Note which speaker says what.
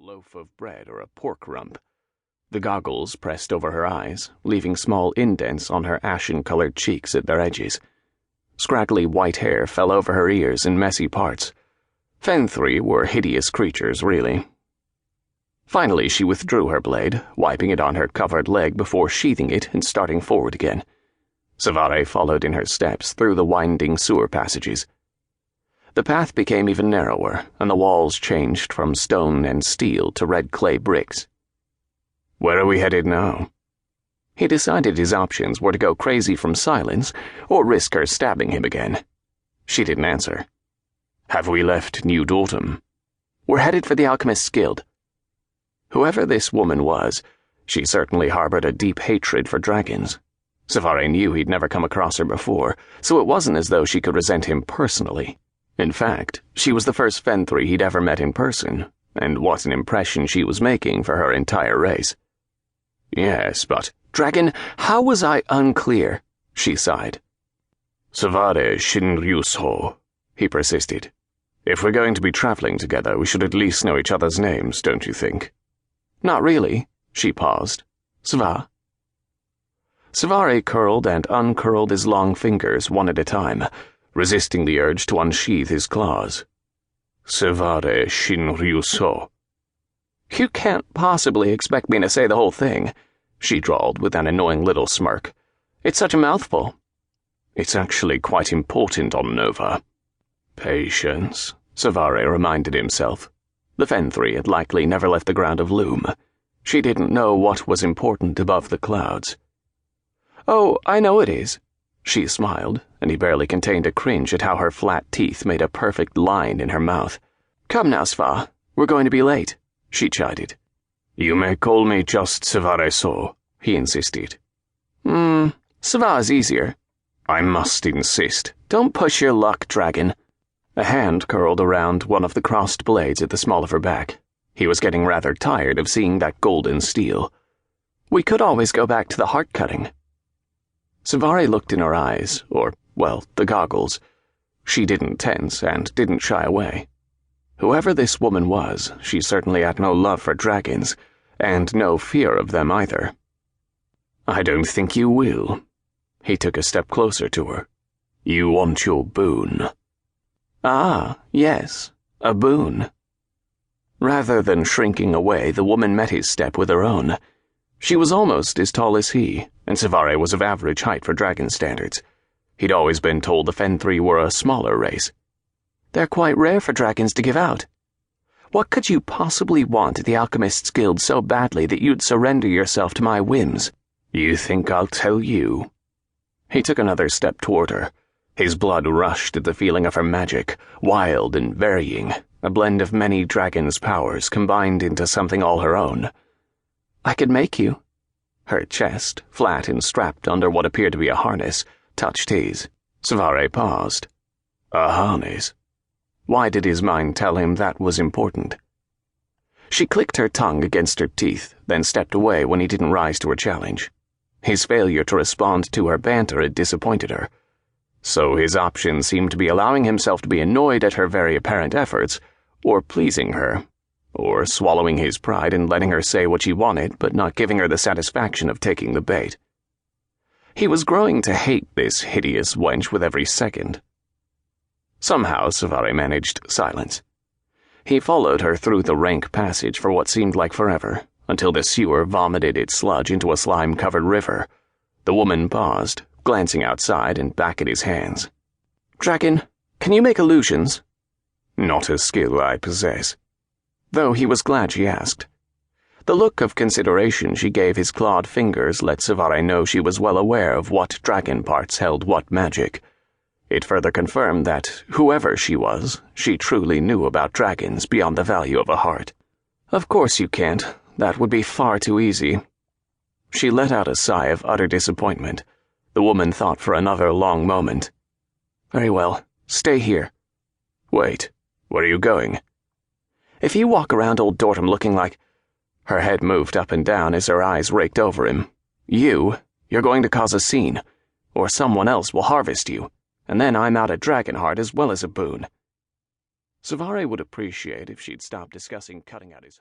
Speaker 1: loaf of bread or a pork rump. The goggles pressed over her eyes, leaving small indents on her ashen-colored cheeks at their edges. Scraggly white hair fell over her ears in messy parts. Fenthri were hideous creatures, really. Finally, she withdrew her blade, wiping it on her covered leg before sheathing it and starting forward again. Cvareh followed in her steps through the winding sewer passages. The path became even narrower, and the walls changed from stone and steel to red clay bricks. Where are we headed now? He decided his options were to go crazy from silence or risk her stabbing him again. She didn't answer. Have we left New Dalton? We're headed for the Alchemist Guild. Whoever this woman was, she certainly harbored a deep hatred for dragons. Cvareh knew he'd never come across her before, so it wasn't as though she could resent him personally. In fact, she was the first Fenthri he'd ever met in person, and what an impression she was making for her entire race. Yes, but, Dragon, how was I unclear? She sighed. Cvareh Shinryusho, he persisted. If we're going to be traveling together, we should at least know each other's names, don't you think? Not really, she paused. Cvareh. Cvareh curled and uncurled his long fingers one at a time, resisting the urge to unsheath his claws. Cvareh Shinryusho. You can't possibly expect me to say the whole thing, she drawled with an annoying little smirk. It's such a mouthful. It's actually quite important on Nova. Patience, Cvareh reminded himself. The Fenthri had likely never left the ground of Loom. She didn't know what was important above the clouds. Oh, I know it is. She smiled, and he barely contained a cringe at how her flat teeth made a perfect line in her mouth. Come now, Cvareh. We're going to be late, she chided. You may call me just Cvareh So, he insisted. Cvareh's easier. I must insist. Don't push your luck, Dragon. A hand curled around one of the crossed blades at the small of her back. He was getting rather tired of seeing that golden steel. We could always go back to the heart cutting. Cvareh looked in her eyes, or, well, the goggles. She didn't tense and didn't shy away. Whoever this woman was, she certainly had no love for dragons, and no fear of them either. I don't think you will. He took a step closer to her. You want your boon. Ah, yes, a boon. Rather than shrinking away, the woman met his step with her own. She was almost as tall as he, and Cvareh was of average height for dragon standards. He'd always been told the Fenthri were a smaller race. They're quite rare for dragons to give out. What could you possibly want at the Alchemist Guild so badly that you'd surrender yourself to my whims? You think I'll tell you? He took another step toward her. His blood rushed at the feeling of her magic, wild and varying, a blend of many dragons' powers combined into something all her own. I could make you. Her chest, flat and strapped under what appeared to be a harness, touched his. Cvareh paused. A harness? Why did his mind tell him that was important? She clicked her tongue against her teeth, then stepped away when he didn't rise to her challenge. His failure to respond to her banter had disappointed her. So his option seemed to be allowing himself to be annoyed at her very apparent efforts, or pleasing her, or swallowing his pride and letting her say what she wanted but not giving her the satisfaction of taking the bait. He was growing to hate this hideous wench with every second. Somehow Cvareh managed silence. He followed her through the rank passage for what seemed like forever, until the sewer vomited its sludge into a slime-covered river. The woman paused, glancing outside and back at his hands. Dragon, can you make illusions? Not a skill I possess. Though he was glad she asked. The look of consideration she gave his clawed fingers let Cvareh know she was well aware of what dragon parts held what magic. It further confirmed that, whoever she was, she truly knew about dragons beyond the value of a heart. Of course you can't. That would be far too easy. She let out a sigh of utter disappointment. The woman thought for another long moment. Very well. Stay here. Wait. Where are you going? If you walk around Old Dortham looking like... Her head moved up and down as her eyes raked over him. You're going to cause a scene. Or someone else will harvest you. And then I'm out a Dragonheart as well as a boon. Cvareh would appreciate if she'd stop discussing cutting out his